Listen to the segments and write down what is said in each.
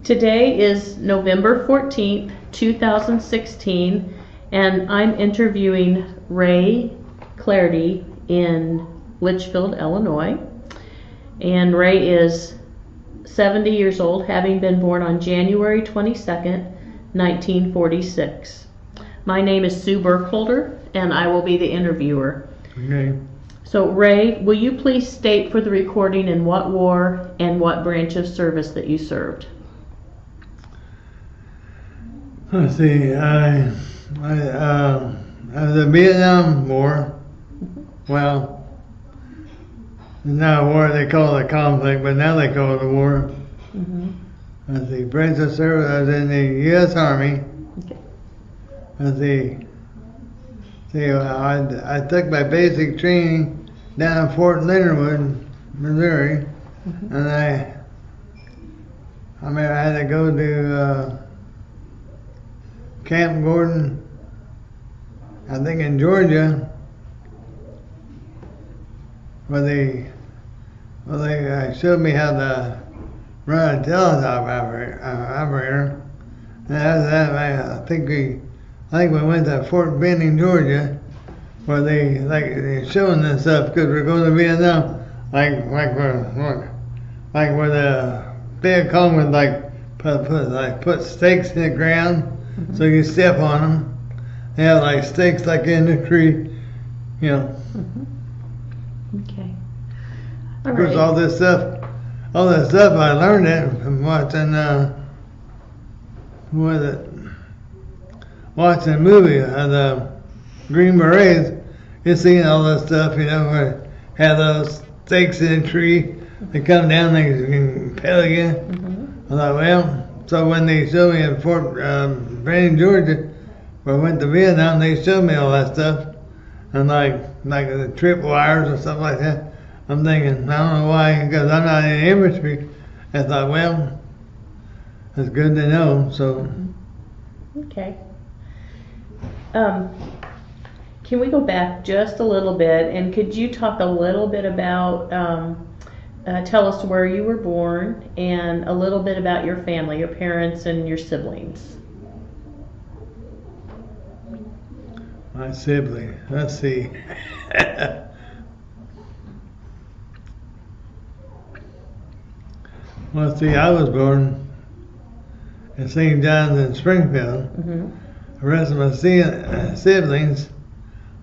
Today is November 14th, 2016, and I'm interviewing Ray Clardy in Litchfield, Illinois. And Ray is 70 years old, having been born on January 22nd, 1946. My name is Sue Burkholder, and I will be the interviewer. Okay. So, Ray, will you please state for the recording in what war and what branch of service that you served? Let's see. I was in the Vietnam War. Well, it's not a war, they call it a conflict, but now they call it a war. Let's see. Branch of service, I was in the U.S. Army. Okay. Let's see. I took my basic training down in Fort Leonard Wood, Missouri, and I had to go to Camp Gordon, I think in Georgia, where they showed me how to run a teletype operator. And after that, I think we went to Fort Benning, Georgia, where they showing this stuff because we're going to Vietnam, like where the Vietcong would put stakes in the ground so you step on them. They have like stakes like in the tree, you know. Okay. Of course, all this stuff I learned it from watching watching a movie of the Green Berets. You seen all that stuff, you know, where they have those stakes in a tree, they come down, they can pedal again. I thought, well, so when they showed me in Fort Benning, Georgia, where I went to Vietnam, they showed me all that stuff, and like the trip wires or stuff like that. I'm thinking, I don't know why, because I'm not in the infantry. I thought, well, it's good to know. So. Okay. Can we go back just a little bit, and could you talk a little bit about, tell us where you were born, and a little bit about your family, your parents and your siblings? My sibling, let's see. Well, see, I was born in St. John's in Springfield. The rest of my siblings,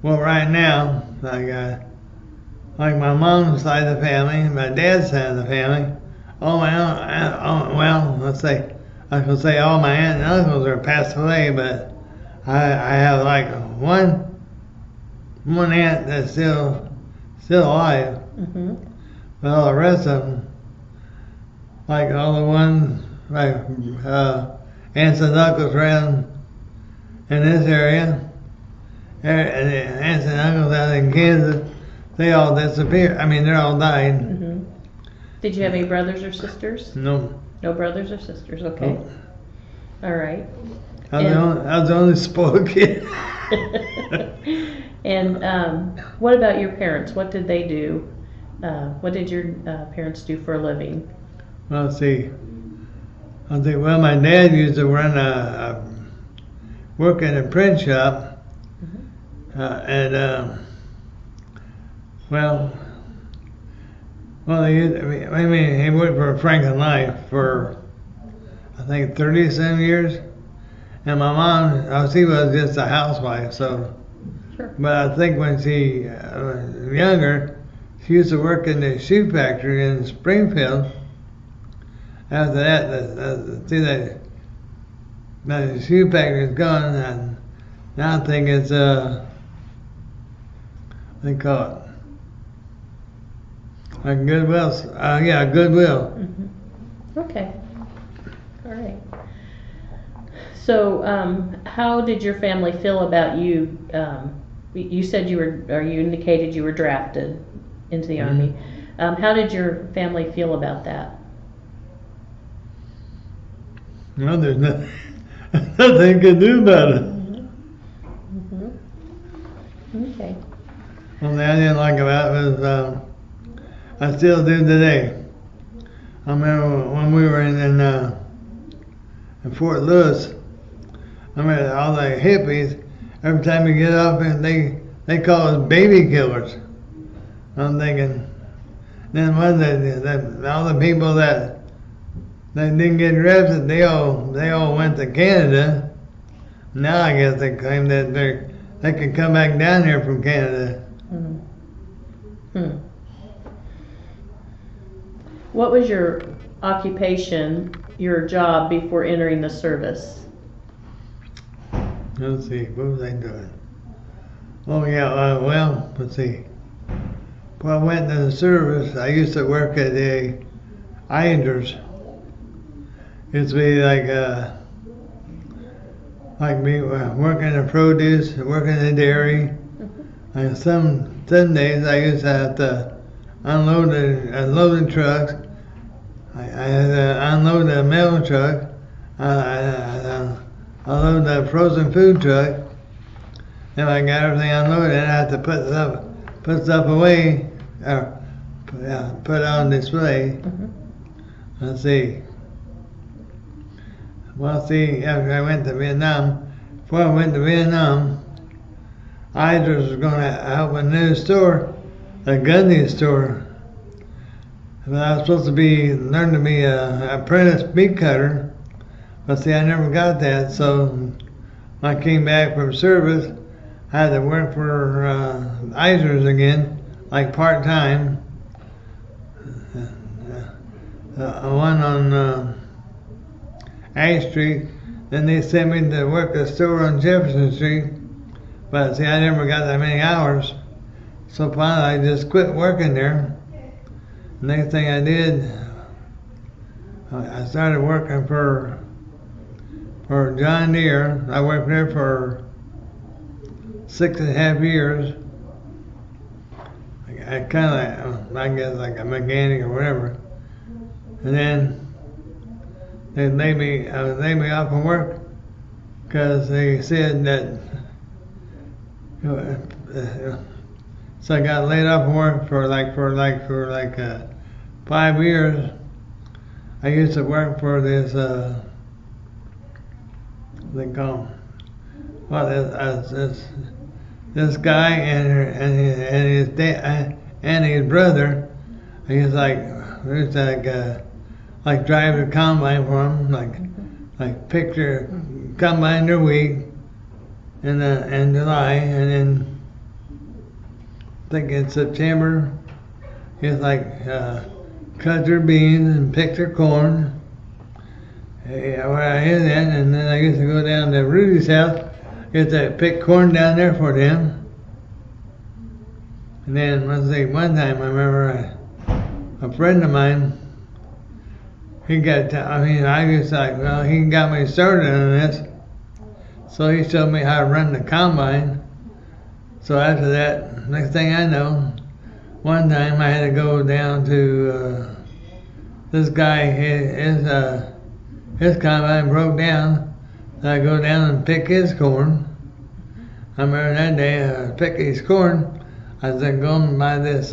well, right now, like my mom's side of the family, my dad's side of the family, all my let's say, I can say all my aunts and uncles are passed away, but I have like one aunt that's still alive, but all the rest of them, like all the ones, like aunts and uncles around in this area, and the aunts and uncles out in Kansas, they all disappeared. I mean, they're all died. Did you have any brothers or sisters? No. No brothers or sisters, okay. Nope. All right. I was the only spoiled kid. And what about your parents? What did they do? What did your parents do for a living? Well, see, well, my dad used to run work in a print shop, and he worked for Franklin Life for I think 30-some years, and my mom, she was just a housewife, so. Sure. But I think when she was younger, she used to work in the shoe factory in Springfield. After that, the shoe factory is gone, and now I think it's they call it like Goodwill. Goodwill. Okay. All right. So, how did your family feel about you? You said you indicated you were drafted into the Army. How did your family feel about that? Well, there's nothing you can do about it. Okay. One thing I didn't like about it was, I still do today. I remember when we were in Fort Lewis. I remember all the hippies. Every time you get up, and they call us baby killers. I'm thinking. Then all the people that didn't get arrested, they all went to Canada. Now I guess they claim that they can come back down here from Canada. What was your occupation, your job before entering the service? Let's see, what was I doing? Oh yeah, well, let's see. When I went to the service, I used to work at the Iders. It used to be like me working in the produce, working in the dairy. And some days I used to have to unload the trucks. I had to unload the mail truck. I load the frozen food truck. If I got everything unloaded, I had to put stuff away, or put it on display. Let's see. Well, see, after I went to Vietnam, before I went to Vietnam, I was going to open a new store, a Gundy store. But I was supposed to learn to be an apprentice meat cutter. But see, I never got that, so when I came back from service, I had to work for Eisers again, like part-time. One on A Street. Then they sent me to work a store on Jefferson Street. But see, I never got that many hours. So finally, I just quit working there. Next thing I did, I started working for John Deere. I worked there for 6.5 years. I kind of, I guess, like a mechanic or whatever. And then they laid me off from work because they said that. So I got laid off from work for 5 years. I used to work for this they call this guy and his dad and his brother. I used to like drive the combine for him, like pick their combine their wheat in July, and then I think in September it's like cut their beans and pick their corn. Where I did that, and then I used to go down to Rudy's house, get to pick corn down there for them. And then one time I remember a friend of mine, he got he got me started on this. So he showed me how to run the combine. So after that, next thing I know, one time I had to go down to this guy, his combine broke down. So I go down and pick his corn. I remember that day I picked his corn. I was then going by this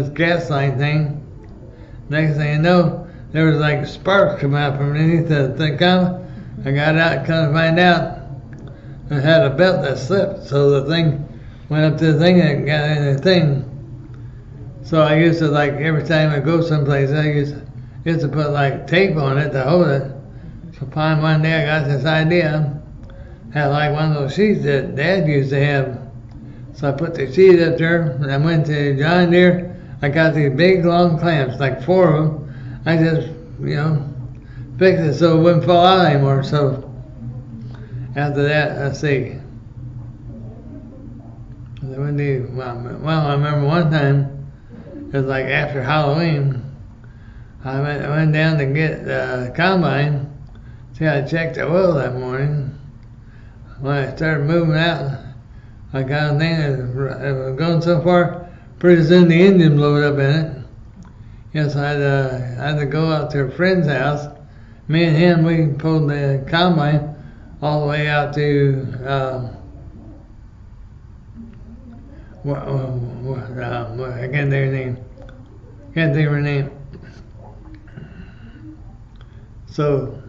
gas line thing. Next thing you know, there was like sparks coming out from underneath the combine. I got out, come to find out, it had a belt that slipped, so the thing went up to the thing and got in the thing. So I used to, like, every time I go someplace, I used to put like tape on it to hold it. So finally one day I got this idea, had like one of those sheets that Dad used to have. So I put the sheet up there, and I went to John Deere. I got these big long clamps, like 4 of them. I just, fixed it so it wouldn't fall out anymore. So after that, let's see. Well, I remember one time, it was like after Halloween, I went down to get the combine. See, I checked the oil that morning. When I started moving out, I got a thing that was going so far, pretty soon the engine blew up in it. Yes, I had to go out to a friend's house. Me and him, we pulled the combine all the way out to I can't think of the name. can't think of her name. So,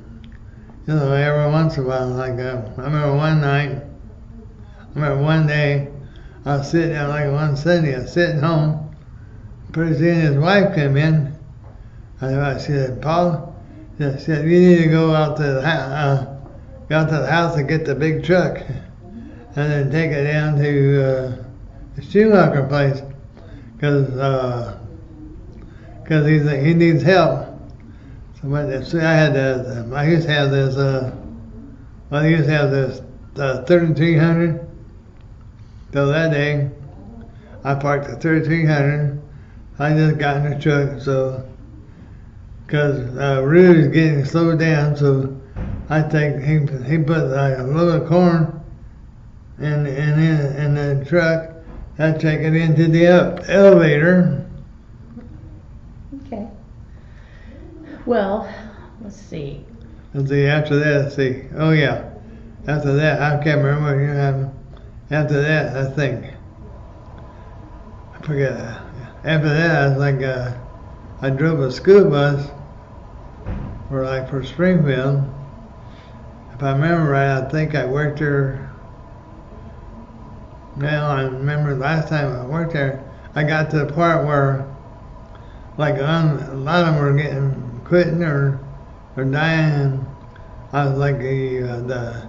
every once in a while, like I remember one day, I was sitting down like one Sunday, I was sitting home. Pretty soon his wife came in. She said, Paul, she said, you need to go out to the house and get the big truck and then take it down to the shoemaker place because he needs help. So I used to have this 3300. So that day, I parked the 3300. I just got in the truck, so because Rude is getting slowed down, so he put like a load of corn in the truck. I take it into the elevator. Okay. Well, let's see. After that, oh yeah. After that, I can't remember what you have. After that, I think. I forget. After that, I was like, I drove a school bus for Springfield. If I remember right, I think I worked there. Well, I remember last time I worked there, I got to the part where, like, a lot of them were quitting or dying. I was like the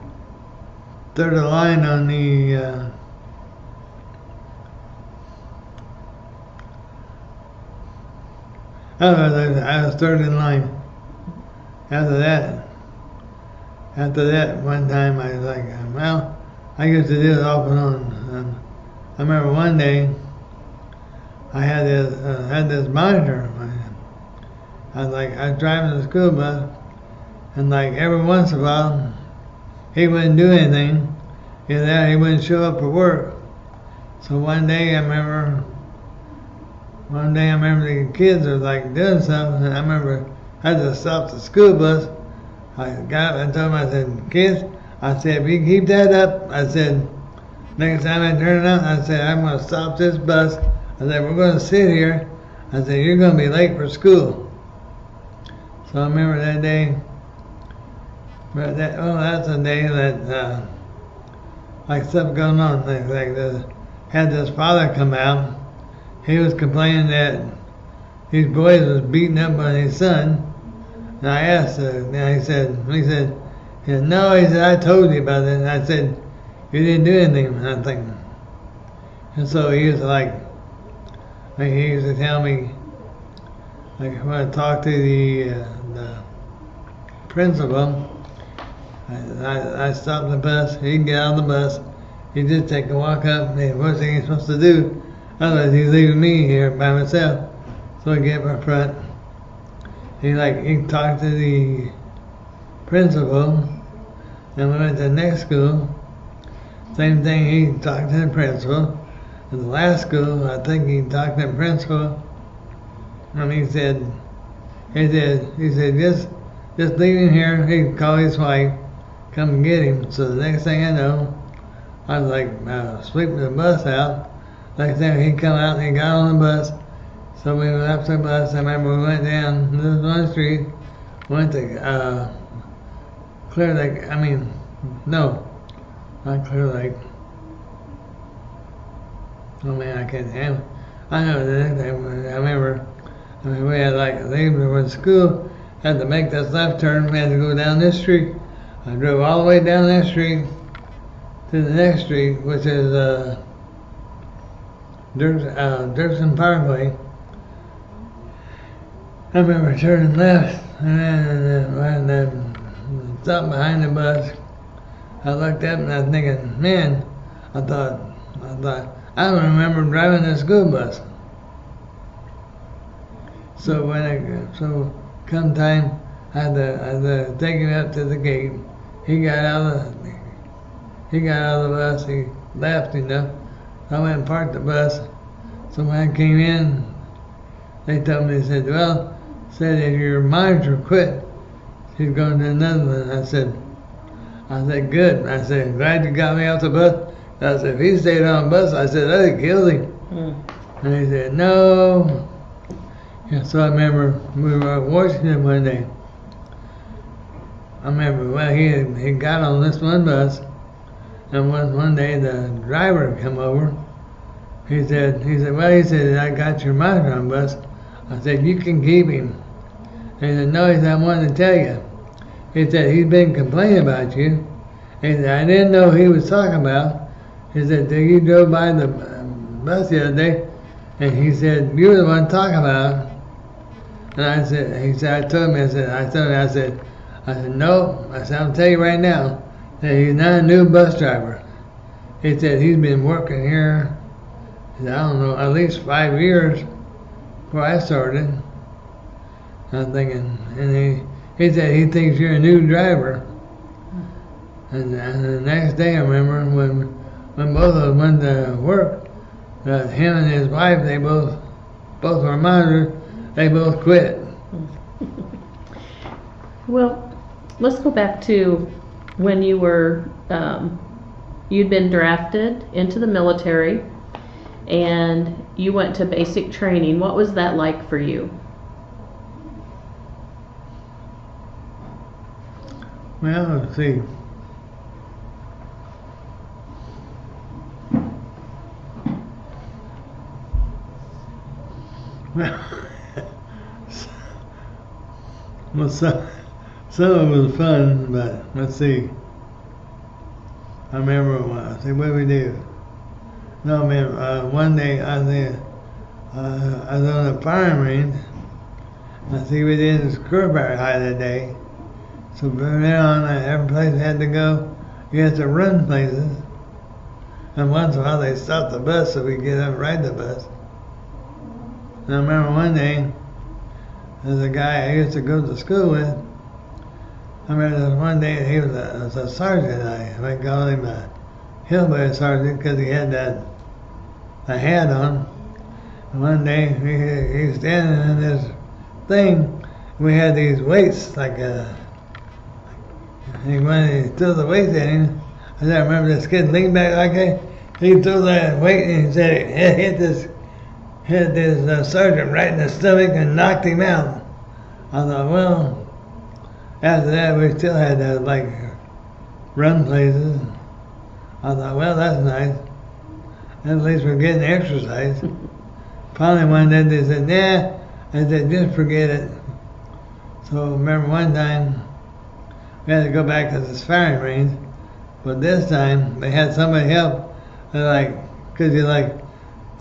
third of line on the I was third in line. After that, one time I was like, well, I used to do it off and on. I remember one day I had this monitor. I was driving the school bus, and like every once in a while, he wouldn't do anything. He wouldn't show up for work. So one day I remember the kids were like doing something, and I remember I had to stop the school bus. I got up and told them, I said, kids, I said, if you keep that up, I said, next time I turn it on, I said, I'm going to stop this bus. I said, we're going to sit here. I said, you're going to be late for school. So I remember that day. That's a day that, like stuff going on. Had this father come out. He was complaining that his boys was beating up on his son. And I asked her, he said, no, he said, I told you about it. And I said, you didn't do anything, I think. And so he was he used to tell me, like, when I talked to the principal, I stopped the bus, he'd get out of the bus, he'd just take a walk up, and what's he supposed to do? Otherwise he's leaving me here by myself. So I get up front. He talked to the principal, and we went to the next school. Same thing, he talked to the principal. In the last school, I think he talked to the principal, and he said, just leave him here. He'd call his wife, come and get him. So the next thing I know, I was sweeping the bus out. Next thing he'd come out and he got on the bus. So we left the bus. I remember we went down this one street, went to Clear Lake. No, not Clear Lake. Oh man, I can't handle. I know the next thing. I remember we had leaving school, had to make this left turn. We had to go down this street. I drove all the way down that street to the next street, which is Dirksen Parkway. I remember turning left and then stopped behind the bus. I looked up and I was thinking, man, I thought, I don't remember driving a school bus. So come time, I had to take him up to the gate. He got out of the bus. He left, I went and parked the bus. So when I came in, they told me, they said, well, if your monitor quit, he's going to another one. I said, good. I said, glad you got me off the bus. I said, if he stayed on the bus, I said, I'd have killed him. And he said, no. Yeah, so I remember we were at Washington one day. I remember, well, he got on this one bus, and one day the driver come over. He said, I got your migrant bus. I said, you can keep him. He said, no, he said, I wanted to tell you. He said, he's been complaining about you. He said, I didn't know he was talking about. He said, you drove by the bus the other day, and he said, you were the one talking about it. And I said, he said, I told him, I said, no. I said, I'll tell you right now that he's not a new bus driver. He said, he's been working here, I don't know, at least 5 years before I started. I'm thinking, and he said he thinks you're a new driver. And the next day, I remember when both of them went to work, him and his wife, they both were monitors. They both quit. Well, let's go back to when you were, you'd been drafted into the military and you went to basic training. What was that like for you? Well, let's see. Well, some of it was fun, but let's see. I remember what did we do? No, I remember one day I was on the firing range. I see we did Screwberry High that day. So from then on, every place had to go. You had to run places. And once in a while they stopped the bus so we could get up and ride the bus. And I remember one day, there's a guy I used to go to school with. I remember there was one day he was a sergeant. I call him a hillbilly sergeant because he had a hat on. And one day he was standing in this thing. We had these weights and when he threw the weight at him, I remember this kid leaned back like that. He threw that weight and he said it hit this sergeant right in the stomach and knocked him out. I thought, well, after that we still had to run places. I thought, well, that's nice. At least we're getting exercise. Finally one day they said, nah. I said, just forget it. So I remember one time we had to go back to this firing range, but this time they had somebody help. Could you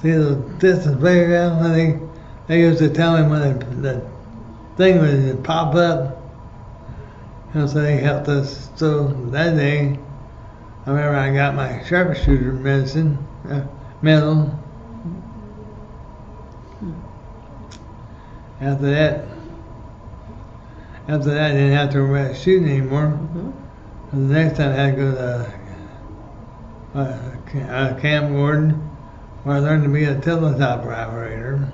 see the distance playground? And they used to tell him when the thing would pop up. So they helped us. So that day, I remember I got my sharpshooter medal. After that, I didn't have to worry about shooting anymore. Mm-hmm. The next time I had to go to camp warden, where I learned to be a Teletype Operator.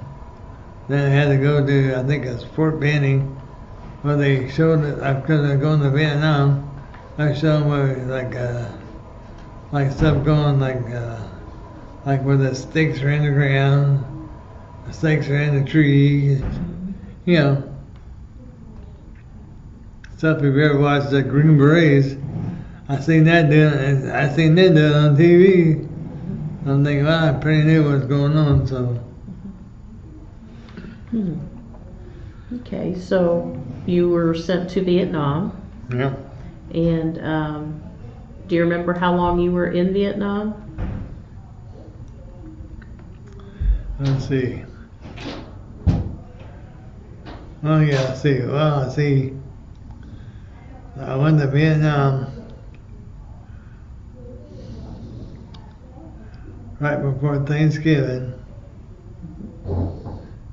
Then I had to go to, I think it's Fort Benning, where they showed that because I was going to Vietnam, I showed them where stuff going where the stakes are in the ground, the stakes are in the trees, stuff if you ever watched the Green Berets. I seen them do it on TV. I'm thinking, well, I pretty knew what was going on, so. Okay, so you were sent to Vietnam. Yeah. And do you remember how long you were in Vietnam? Let's see. Oh yeah, see. I went to Vietnam right before Thanksgiving.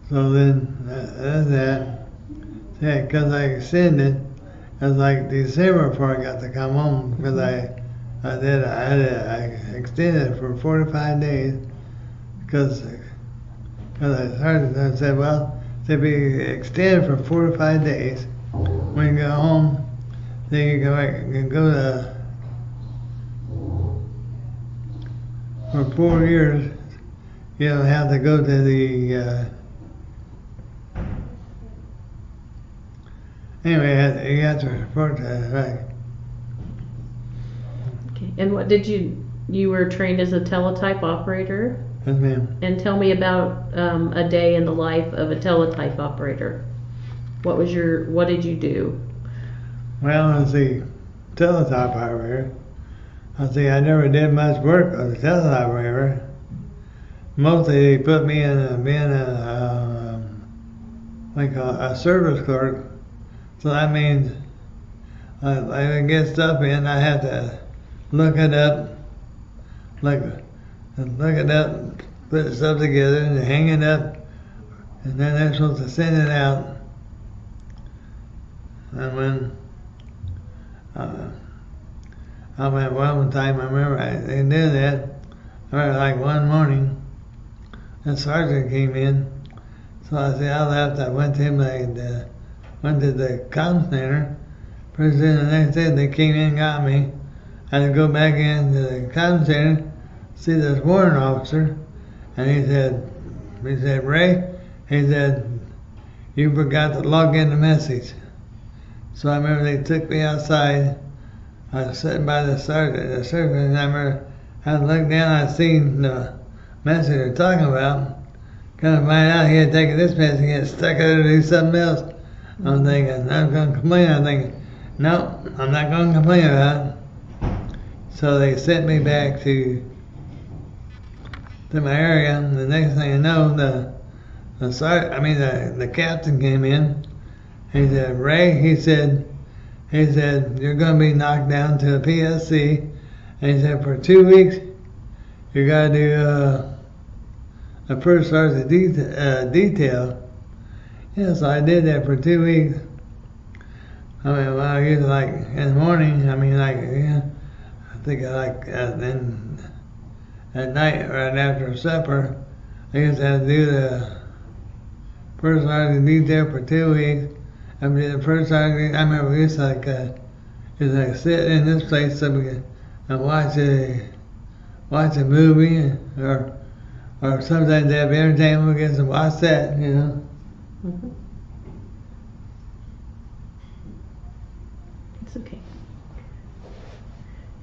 So then that's that. Yeah, because I extended, it was December before I got to come home because I extended for 45 days because I started. I said, well, to be extended for 45 days, when you go home, then you can go to for 4 years. You don't have to go to the Anyway, you have to report that, right? Okay. And what did you were trained as a teletype operator? Yes, ma'am. And tell me about a day in the life of a teletype operator. What did you do? Well, as the teletype operator, I never did much work as a teletype operator. Mostly they put me in being a service clerk. So that means I would get stuff in, I have to look it up, put stuff together and hang it up, and then they're supposed to send it out. And when one time I remember they did that. I remember like one morning, the sergeant came in, so I left. I went to him. Went to the comm center. Pretty soon the next day they came in and got me. I had to go back into the comm center, see this warrant officer, and he said, Ray, he said, you forgot to log in the message. So I remember they took me outside. I was sitting by the sergeant, and I remember I looked down, I seen the message they're talking about. Kind of find out he had taken this message and get stuck out to do something else. I'm thinking, I'm going to complain. I'm thinking, no, I'm not going to complain about it. So they sent me back to my area. And the next thing I know, the captain came in. He said, Ray, he said, you're going to be knocked down to a PSC. And he said, for 2 weeks, you got to do a first sergeant detail. Yeah, so I did that for 2 weeks. I used like in the morning, I think then at night, right after supper, I used to have to do the first sergeant detail for 2 weeks. I did the first sergeant, I remember we used to sit in this place and watch a movie, or sometimes they have entertainment, we get to watch that, you know. Mm-hmm. It's okay.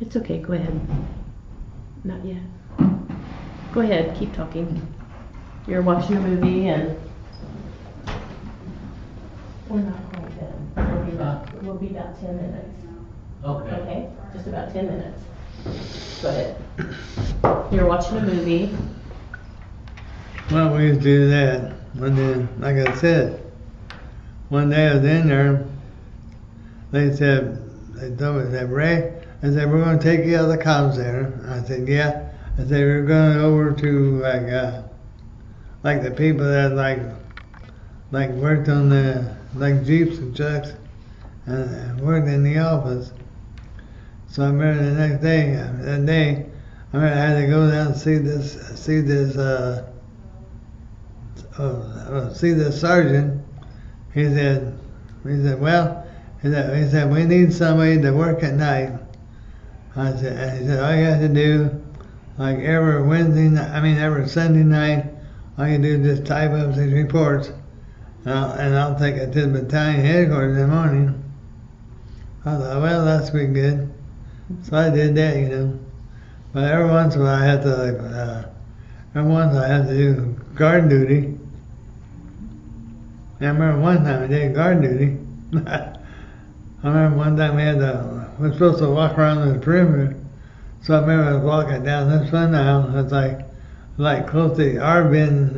It's okay, go ahead. Not yet. Go ahead, keep talking. You're watching a movie and we're not quite done. We'll be about 10 minutes. Okay. Okay? Just about 10 minutes. Go ahead. You're watching a movie. Well, we used to do that. And then, like I said, one day I was in there, they told me, Ray, I said, we're going to take you out of the comm center. I said, yeah. I said, we're going over to like the people that like worked on the Jeeps and trucks and worked in the office. So I remember the next day, I had to go down and see this sergeant. He said, we need somebody to work at night. He said, all you have to do, like every Sunday night, all you do is just type up these reports, and I'll take it to the battalion headquarters in the morning. I thought, well, that's pretty good. So I did that, you know. But every once in a while I have to do guard duty. And I remember one time I did guard duty. I remember one time we were supposed to walk around the perimeter. So I remember I was walking down this one now. It's like close to the Arbin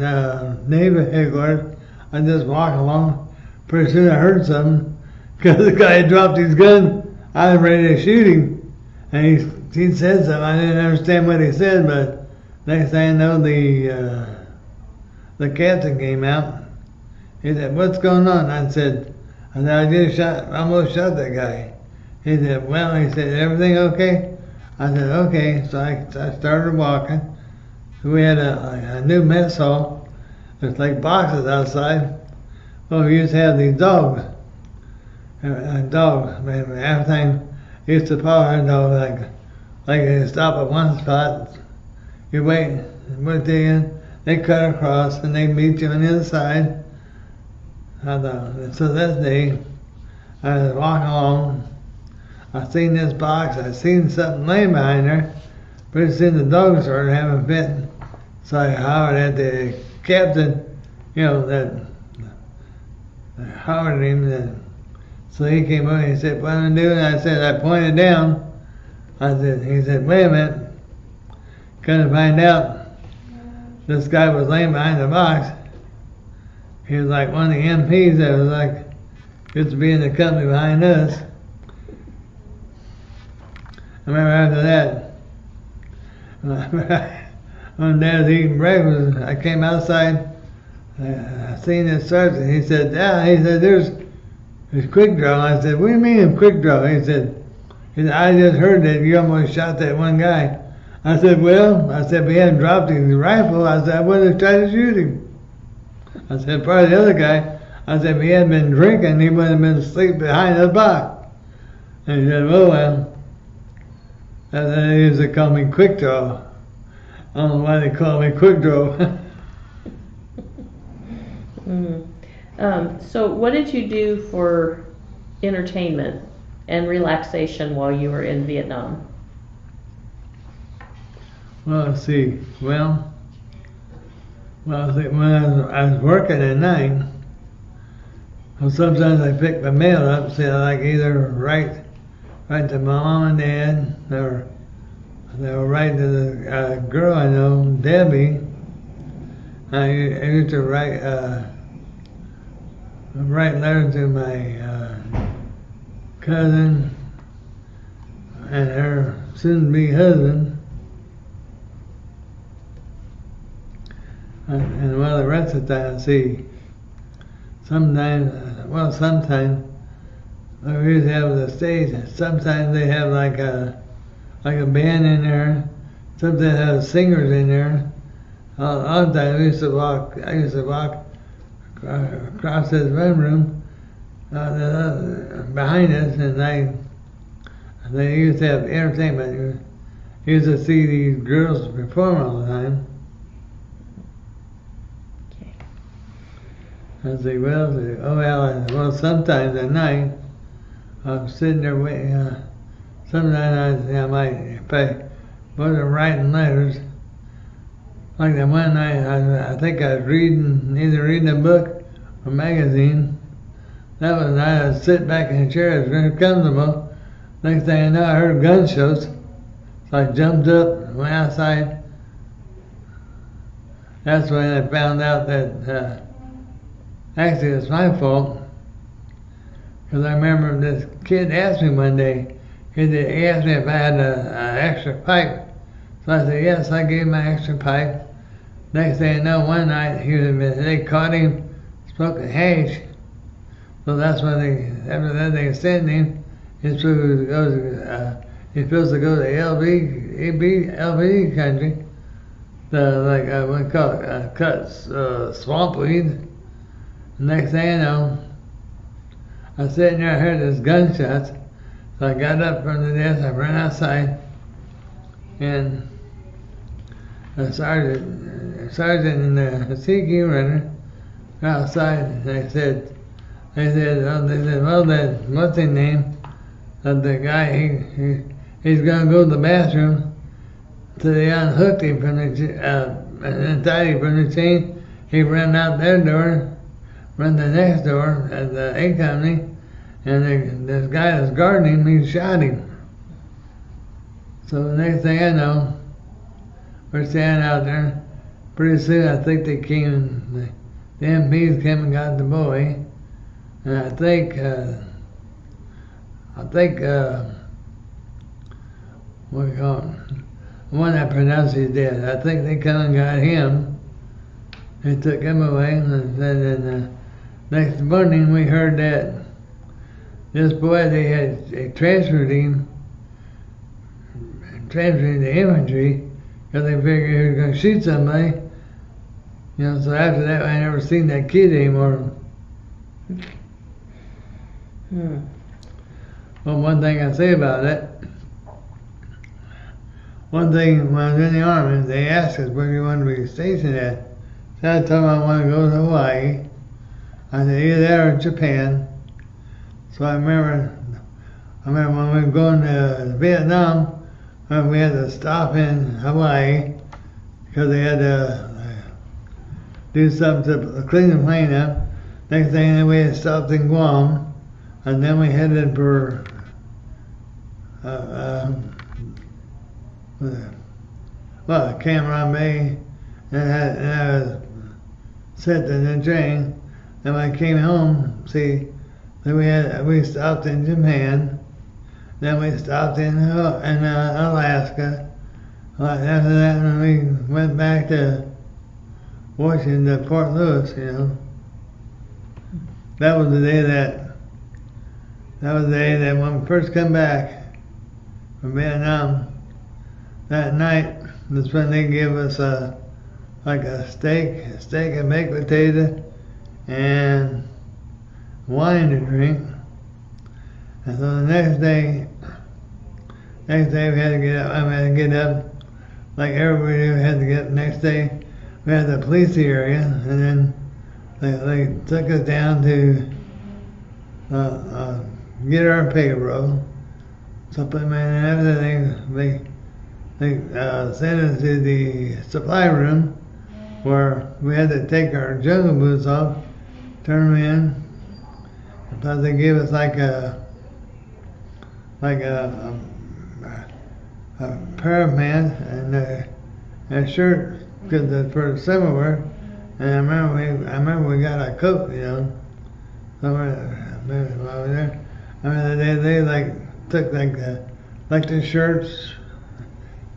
Navy headquarters. I just walk along. Pretty soon I heard something because the guy had dropped his gun. I was ready to shoot him. And he said something. I didn't understand what he said, but next thing I know, the captain came out. He said, "What's going on?" I said, I almost shot that guy. He said, "Well," he said, "everything okay?" I said, "Okay." So I started walking. So we had a new mess hall. There's like boxes outside. Well, we used to have these dogs. Dogs. Every time used to follow our dog, like you stop at one spot, you wait till you, they cut across and they meet you on the other side. So that day, I was walking along. I seen this box. I seen something laying behind there. Pretty soon the dog started having a fit. So I hollered at the captain, that hollered at him. So he came over and he said, "What am I doing?" I said, I pointed down. He said, "Wait a minute." Come to find out, this guy was laying behind the box. He was like one of the MPs that was like, good to be in the company behind us. I remember after that, when Dad was eating breakfast, I came outside. I seen this sergeant. He said, there's quick draw. I said, "What do you mean quick draw?" He said, "I just heard that you almost shot that one guy." I said, if he hadn't dropped his rifle, I said, I wouldn't have tried to shoot him. I said, probably the other guy, I said, if he hadn't been drinking, he would have been asleep behind the box. And he said, "Oh, well." And then they used to call me quick draw. I don't know why they call me quick draw. So what did you do for entertainment and relaxation while you were in Vietnam? Well, let's see. When I was working at night, sometimes I pick my mail up, say I either write to Mom and Dad, or they'll write to the girl I know, Debbie. I used to write letters to my cousin and her soon-to-be husband. And the rest of the time, sometimes we used to have the stage. Sometimes they have like a band in there. Sometimes they have singers in there. All the time I used to walk across this room behind us, and they used to have entertainment. You used to see these girls perform all the time. I say, sometimes at night, I'm sitting there waiting. Sometimes I might, if I wasn't writing letters, like that one night, I think I was either reading a book or magazine. That was the night I was sitting back in the chair, it was very comfortable. Next thing I know, I heard gunshots. So I jumped up, went outside. That's when I found out that actually, it's my fault, because I remember this kid asked me one day, he asked me if I had an extra pipe. So I said, yes, I gave him my extra pipe. Next thing I know, one night, they caught him smoking hash. So that's when after that they sent him, he's supposed to go to LV country, what do you call it, cut swamp weed. Next thing I know, I was sitting there, I heard this gunshots. So I got up from the desk, I ran outside, and a sergeant and the CQ runner were outside, and they said, well, that, what's his name? The guy, he's gonna go to the bathroom. So they unhooked him from and tied him from the chain. He ran out their door, run the next door at the A company, and this guy that's guarding him, he shot him. So the next thing I know, we're standing out there. Pretty soon I think they came, the MPs came and got the boy, and I think what do you call it? The one that pronounced he's dead. I think they come and got him. They took him away, and then next morning we heard that this boy, they transferred him to infantry because they figured he was going to shoot somebody. So after that, I never seen that kid anymore. Well, one thing I say about it, one thing when I was in the Army, they asked us where you wanted to be stationed at. So I told them I want to go to Hawaii. I said either there or Japan. So I remember when we were going to Vietnam, we had to stop in Hawaii because they had to do something to clean the plane up. Next thing we had stopped in Guam, and then we headed for Cameron Bay, and I was set in the train. And when I came home, then we stopped in Japan, then we stopped in Alaska. After that, when we went back to Washington, Port Louis, that was the day that when we first come back from Vietnam. That night, that's when they gave us a steak and baked potato, and wine to drink. And so the next day we had to get up. I had to get up like everybody had to get up. Next day we had to police the area, and then they took us down to get our payroll. Supplement and everything. They sent us to the supply room where we had to take our jungle boots off, turn them in. Because they gave us like a pair of pants and a shirt for summer. And I remember we got a coat, somewhere while we were there. I mean, they took the shirts,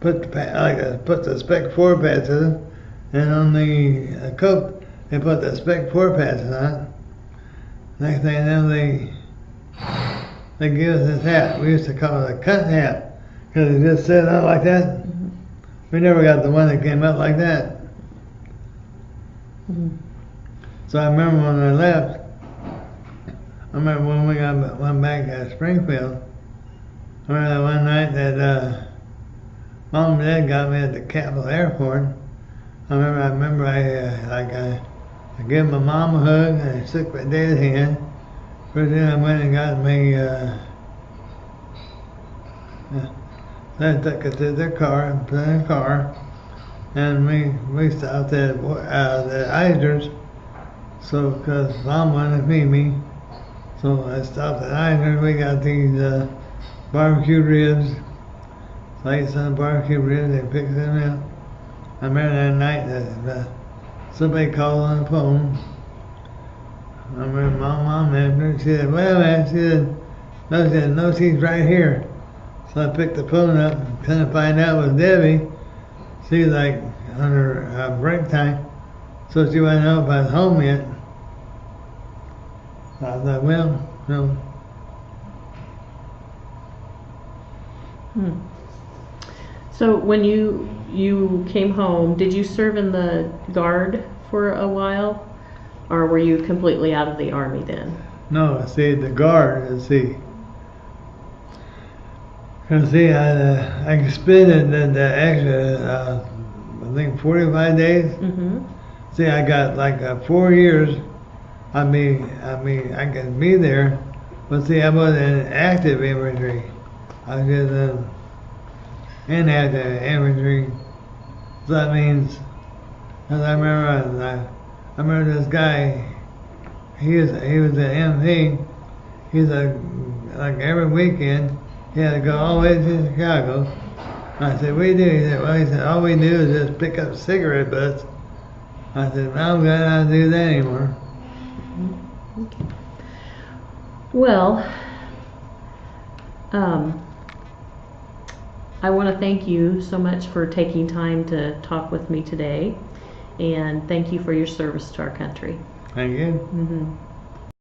put the Spec 4 pads in it, and on the coat they put the Spec 4 pads on it. Next thing you know, they give us this hat. We used to call it a cut hat because it just set out like that. Mm-hmm. We never got the one that came out like that. Mm-hmm. So I remember when I left. I remember when we went back to Springfield. I remember that one night that Mom and Dad got me at the Capitol Airport. I remember I gave my mom a hug and I shook my dad's hand. First thing I went and got me. Then I took it to their car and put in the car, and we stopped at the Eisner's. So because Mom wanted to feed me. So I stopped at Eisner. We got these barbecue ribs, sliced on barbecue ribs. They picked them up. I remember that night that somebody called on the phone. I remember my mom answered. She said, "Well, man," she said, "No, she's right here." So I picked the phone up and couldn't find out it was Debbie. She was like on her break time, so she wouldn't know if I was home yet. I thought, well, no. So when you came home, did you serve in the Guard for a while, or were you completely out of the Army then? No, the Guard. I expended the extra, I think 45 days. Mm-hmm. See, I got 4 years. I could be there, but see, I wasn't in active infantry. I was just inactive infantry. So that means, cause I remember this guy. He was an MP. He's like every weekend he had to go all the way to Chicago. I said, "What do you do?" He said, "All we do is just pick up cigarette butts." I said, "Well, I'm glad I don't do that anymore." Okay. Well, I want to thank you so much for taking time to talk with me today, and thank you for your service to our country. Thank you. Mm-hmm.